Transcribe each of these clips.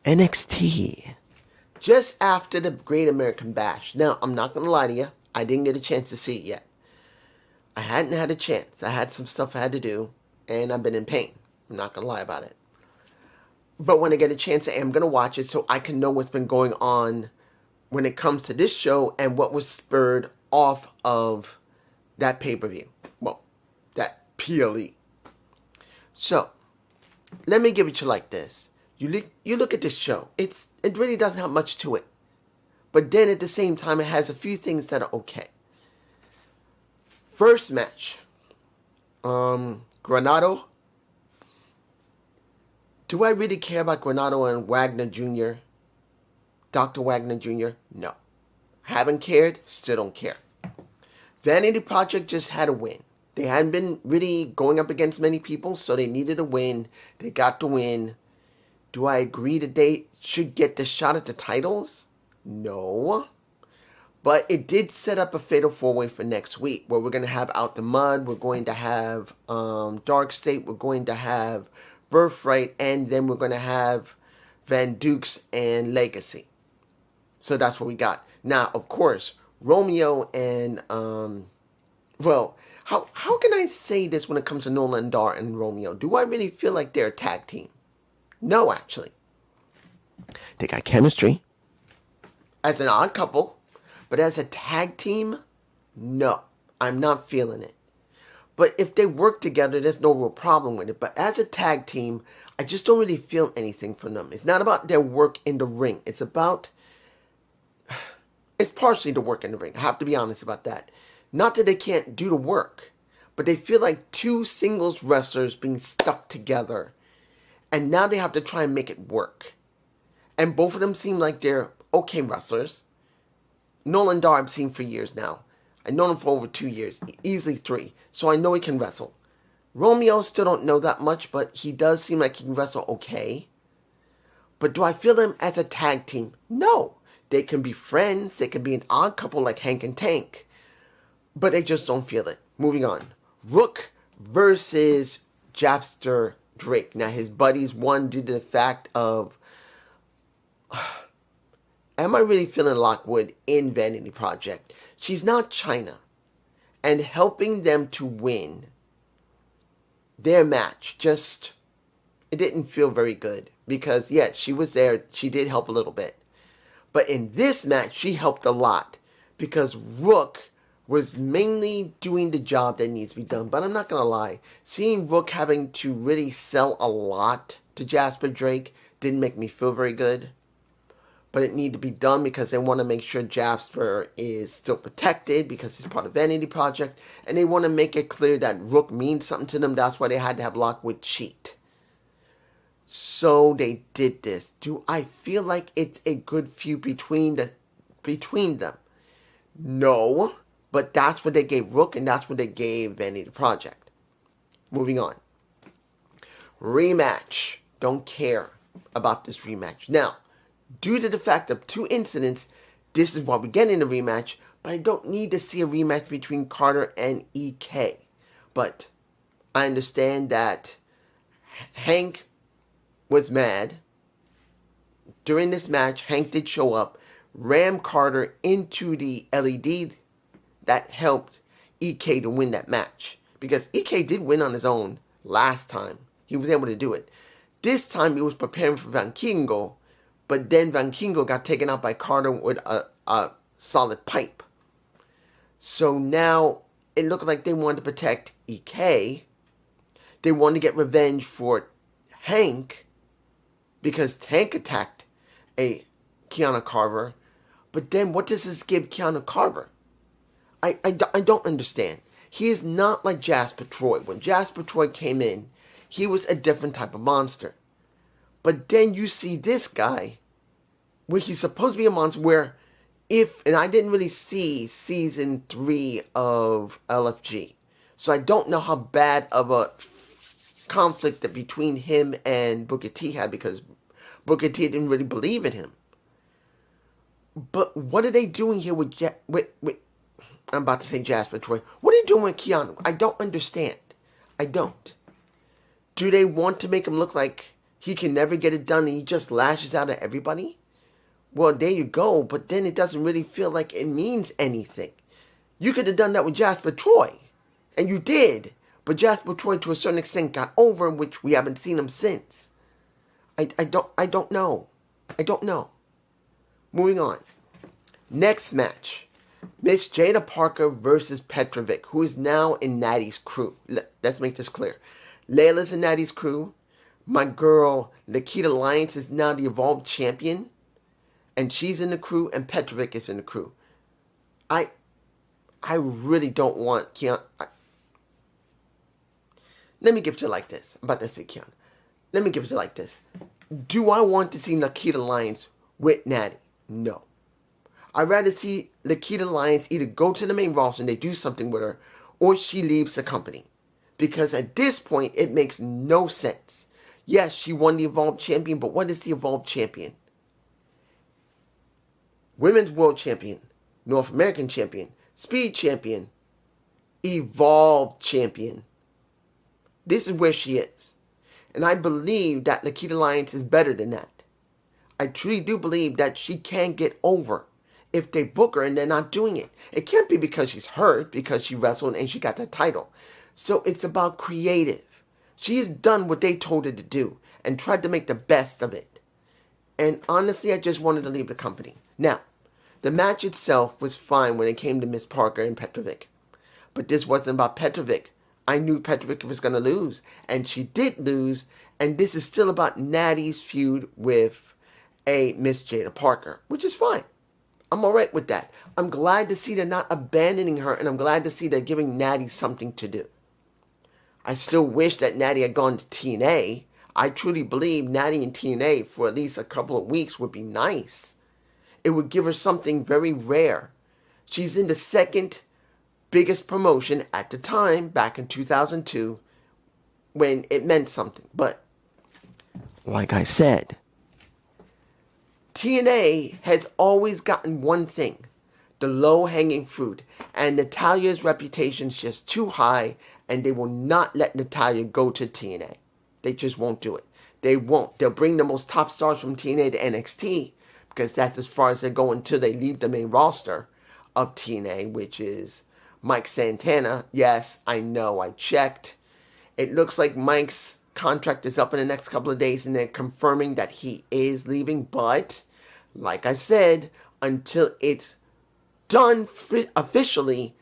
NXT. Just after the Great American Bash. Now, I'm not going to lie to you. I didn't get a chance to see it yet. I hadn't had a chance. I had some stuff I had to do, and I've been in pain. I'm not going to lie about it. But when I get a chance, I am going to watch it so I can know what's been going on when it comes to this show and what was spurred off of that pay-per-view. Well, that PLE. So, let me give it to you like this. You look at this show. It really doesn't have much to it. But then at the same time, it has a few things that are okay. First match. Granado. Do I really care about Granado and Wagner Jr.? Dr. Wagner Jr.? No. Haven't cared, still don't care. Vanity Project just had a win. They hadn't been really going up against many people, so they needed a win. They got the win. Do I agree that they should get the shot at the titles? No. But it did set up a fatal four-way for next week, where we're going to have Out the Mud, we're going to have Dark State, we're going to have Birthright, and then we're going to have Van Dukes and Legacy. So that's what we got. Now, of course, Romeo and, how can I say this when it comes to Nolan Dar and Romeo? Do I really feel like they're a tag team? No, actually. They got chemistry as an odd couple, but as a tag team, no, I'm not feeling it. But if they work together, there's no real problem with it. But as a tag team, I just don't really feel anything from them. It's not about their work in the ring. It's partially the work in the ring. I have to be honest about that. Not that they can't do the work, but they feel like two singles wrestlers being stuck together. And now they have to try and make it work. And both of them seem like they're okay wrestlers. Nolan Dar I've seen for years now. I've known him for over 2 years, easily 3. So I know he can wrestle. Romeo still don't know that much, but he does seem like he can wrestle okay. But do I feel them as a tag team? No. They can be friends. They can be an odd couple like Hank and Tank. But I just don't feel it. Moving on. Rook versus Japster Drake. Now, his buddies won due to the fact of, am I really feeling Lockwood in Vanity Project? She's not China. And helping them to win their match, it didn't feel very good. Because, yeah, she was there. She did help a little bit. But in this match, she helped a lot. Because Rook was mainly doing the job that needs to be done. But I'm not going to lie. Seeing Rook having to really sell a lot to Jasper Drake didn't make me feel very good. But it needed to be done because they want to make sure Jasper is still protected because he's part of Vanity Project. And they want to make it clear that Rook means something to them. That's why they had to have Lockwood cheat. So they did this. Do I feel like it's a good feud between them? No. But that's what they gave Rook and that's what they gave Vanity Project. Moving on. Rematch. Don't care about this rematch. Now, due to the fact of 2 incidents, this is why we get in a rematch. But I don't need to see a rematch between Carter and EK. But I understand that Hank was mad. During this match, Hank did show up, rammed Carter into the LED. That helped EK to win that match. Because EK did win on his own last time. He was able to do it. This time he was preparing for Van Kingo. But then Van Kingo got taken out by Carter with a solid pipe. So now it looked like they wanted to protect EK. They wanted to get revenge for Hank. Because Hank attacked a Kiana Carver. But then what does this give Kiana Carver? I don't understand. He is not like Jasper Troy. When Jasper Troy came in, he was a different type of monster. But then you see this guy, where he's supposed to be a monster, where and I didn't really see season 3 of LFG. So I don't know how bad of a conflict that between him and Booker T had, because Booker T didn't really believe in him. But what are they doing here with I'm about to say Jasper Troy. What are you doing with Keanu? I don't understand. I don't. Do they want to make him look like he can never get it done and he just lashes out at everybody? Well, there you go, but then it doesn't really feel like it means anything. You could have done that with Jasper Troy, and you did, but Jasper Troy to a certain extent got over, which we haven't seen him since. I don't know. I don't know. Moving on. Next match. Miss Jada Parker versus Petrovic, who is now in Natty's crew. Let's make this clear. Layla's in Natty's crew. My girl, Nikita Lyons, is now the Evolved Champion. And she's in the crew, and Petrovic is in the crew. I really don't want Kiana. Let me give it to you like this. I'm about to say Kiana. Let me give it to you like this. Do I want to see Nikita Lyons with Natty? No. I'd rather see Nikita Lyons either go to the main roster and they do something with her, or she leaves the company. Because at this point, it makes no sense. Yes, she won the Evolved Champion, but what is the Evolved Champion? Women's World Champion, North American Champion, Speed Champion, Evolved Champion. This is where she is. And I believe that Nikita Lyons is better than that. I truly do believe that she can get over if they book her and they're not doing it. It can't be because she's hurt, because she wrestled and she got the title. So it's about creative. She has done what they told her to do and tried to make the best of it. And honestly, I just wanted to leave the company. Now, the match itself was fine when it came to Miss Parker and Petrovic. But this wasn't about Petrovic. I knew Petrovic was going to lose. And she did lose. And this is still about Natty's feud with a Miss Jada Parker, which is fine. I'm alright with that. I'm glad to see they're not abandoning her. And I'm glad to see they're giving Natty something to do. I still wish that Natty had gone to TNA. I truly believe Natty in TNA for at least a couple of weeks would be nice. It would give her something very rare. She's in the second biggest promotion at the time, back in 2002, when it meant something. But, like I said, TNA has always gotten one thing, the low-hanging fruit. And Natalya's reputation is just too high, and they will not let Natalya go to TNA. They just won't do it. They won't. They'll bring the most top stars from TNA to NXT, because that's as far as they go until they leave the main roster of TNA, which is Mike Santana. Yes, I know, I checked. It looks like Mike's contract is up in the next couple of days, and they're confirming that he is leaving. But, like I said, until it's done officially,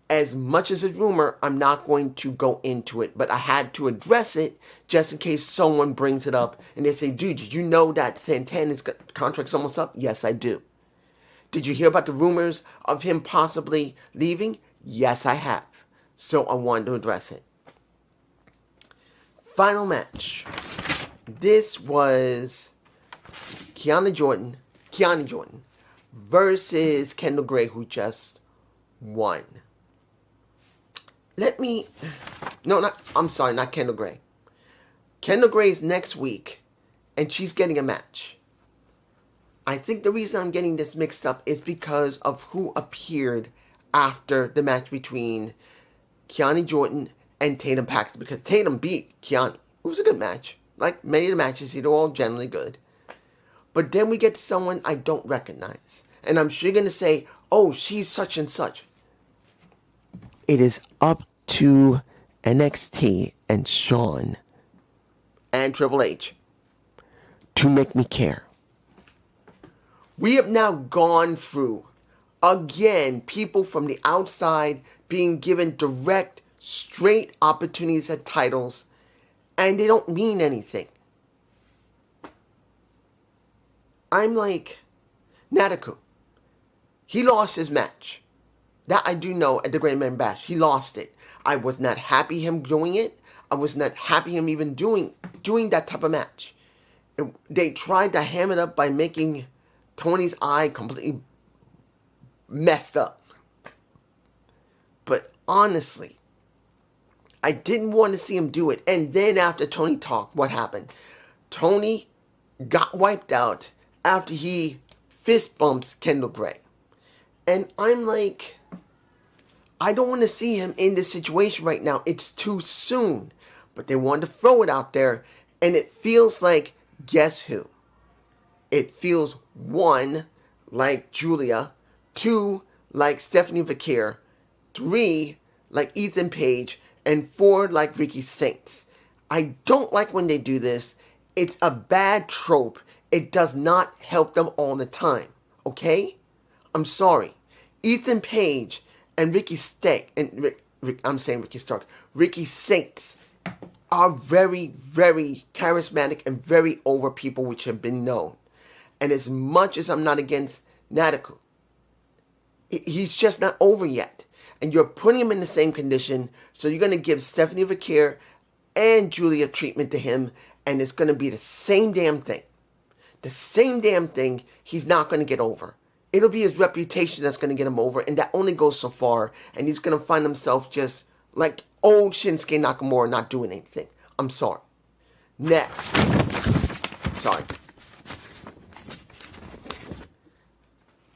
as much as a rumor, I'm not going to go into it. But I had to address it just in case someone brings it up and they say, dude, did you know that Santana's contract's almost up? Yes, I do. Did you hear about the rumors of him possibly leaving? Yes, I have. So I wanted to address it. Final match. This was Kiana Jordan versus Kendall Gray, who just won. Not Kendall Gray. Kendall Gray is next week, and she's getting a match. I think the reason I'm getting this mixed up is because of who appeared after the match between Kiana Jordan and Tatum Paxton, because Tatum beat Kiana. It was a good match. Like many of the matches, they're all generally good. But then we get someone I don't recognize. And I'm sure you're going to say, oh, she's such and such. It is up to NXT and Shawn and Triple H to make me care. We have now gone through, again, people from the outside being given direct, straight opportunities at titles, and they don't mean anything. I'm like, Nataku. He lost his match. That I do know at the Great Man Bash. He lost it. I was not happy him doing it. I was not happy him even doing that type of match. They tried to ham it up by making Tony's eye completely messed up. But honestly, I didn't want to see him do it. And then after Tony talked, what happened? Tony got wiped out after he fist bumps Kendall Gray. And I'm like, I don't want to see him in this situation right now. It's too soon. But they wanted to throw it out there. And it feels like, guess who? It feels, one, like Julia, two, like Stephanie Vaquer, three, like Ethan Page, and four, like Ricky Saints. I don't like when they do this. It's a bad trope. It does not help them all the time. Okay? I'm sorry. Ethan Page and Ricky Steak, and I'm saying Ricky Stark, Ricky Saints are very, very charismatic and very over people which have been known. And as much as I'm not against Nadeko, he's just not over yet. And you're putting him in the same condition, so you're going to give Stephanie Vaquer and Julia treatment to him, and it's going to be the same damn thing. The same damn thing he's not going to get over. It'll be his reputation that's going to get him over, and that only goes so far, and he's going to find himself just like old Shinsuke Nakamura not doing anything. I'm sorry. Next. Sorry.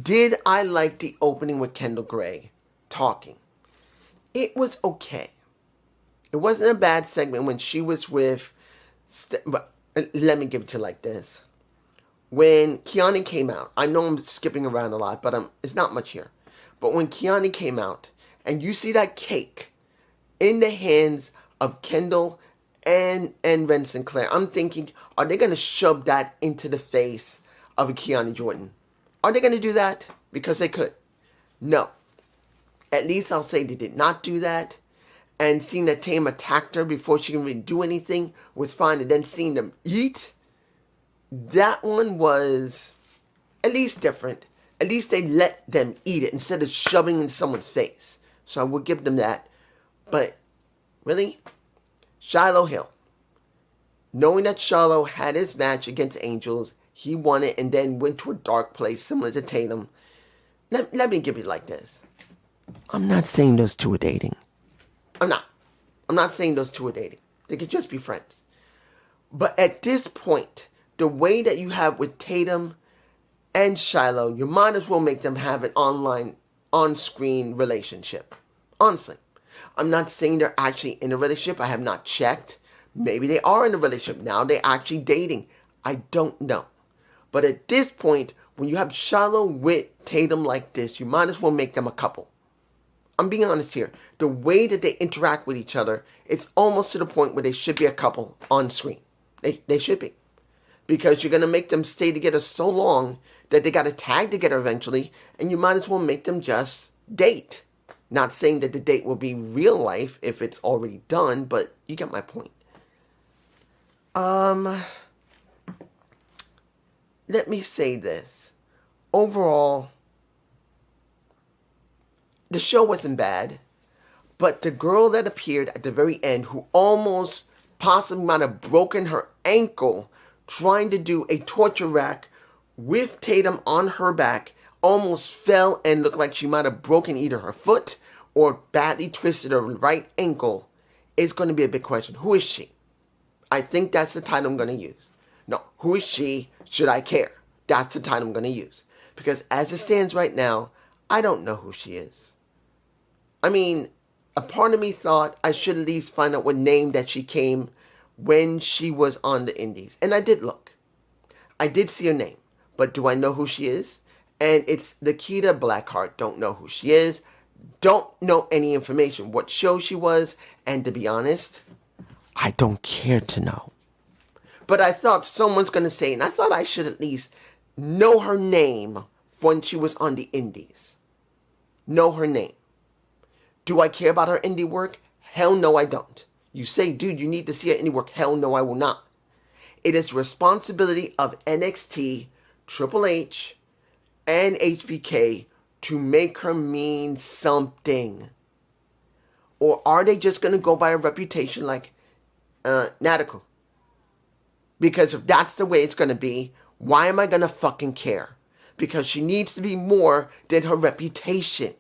Did I like the opening with Kendall Gray talking? It was okay. It wasn't a bad segment when she was with... But let me give it to you like this. When Kiani came out, I know I'm skipping around a lot, but it's not much here. But when Kiani came out, and you see that cake in the hands of Kendall and Ren Sinclair, I'm thinking, are they going to shove that into the face of a Kiani Jordan? Are they going to do that? Because they could. No. At least I'll say they did not do that. And seeing that Tam attacked her before she can really do anything was fine. And then seeing them eat, that one was at least different. At least they let them eat it instead of shoving it in someone's face. So I will give them that. But, really? Shiloh Hill. Knowing that Shiloh had his match against Angels, he won it and then went to a dark place similar to Tatum. Let me give it like this. I'm not saying those two are dating. I'm not saying those two are dating. They could just be friends. But at this point, the way that you have with Tatum and Shiloh, you might as well make them have an on-screen relationship. Honestly. I'm not saying they're actually in a relationship. I have not checked. Maybe they are in a relationship. Now they're actually dating. I don't know. But at this point, when you have Shiloh with Tatum like this, you might as well make them a couple. I'm being honest here. The way that they interact with each other, it's almost to the point where they should be a couple on screen. They should be. Because you're going to make them stay together so long that they got to tag together eventually, and you might as well make them just date. Not saying that the date will be real life if it's already done, but you get my point. Let me say this. Overall, the show wasn't bad, but the girl that appeared at the very end, who almost possibly might have broken her ankle trying to do a torture rack with Tatum on her back, almost fell and looked like she might have broken either her foot or badly twisted her right ankle, is going to be a big question. Who is she? I think that's the title I'm going to use. No, who is she? Should I care? That's the title I'm going to use. Because as it stands right now, I don't know who she is. I mean, a part of me thought I should at least find out what name that she came when she was on the Indies. And I did look. I did see her name. But do I know who she is? And it's Nikita Blackheart. Don't know who she is. Don't know any information. What show she was. And to be honest, I don't care to know. But I thought someone's going to say, and I thought I should at least know her name when she was on the Indies. Know her name. Do I care about her indie work? Hell no, I don't. You say, dude, you need to see her indie work. Hell no, I will not. It is responsibility of NXT, Triple H, and HBK to make her mean something. Or are they just going to go by a reputation like Nadeko? Because if that's the way it's going to be, why am I going to fucking care? Because she needs to be more than her reputation.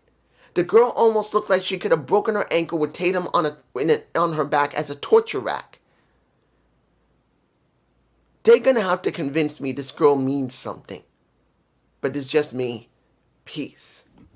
The girl almost looked like she could have broken her ankle with Tatum on her back as a torture rack. They're going to have to convince me this girl means something. But it's just me. Peace.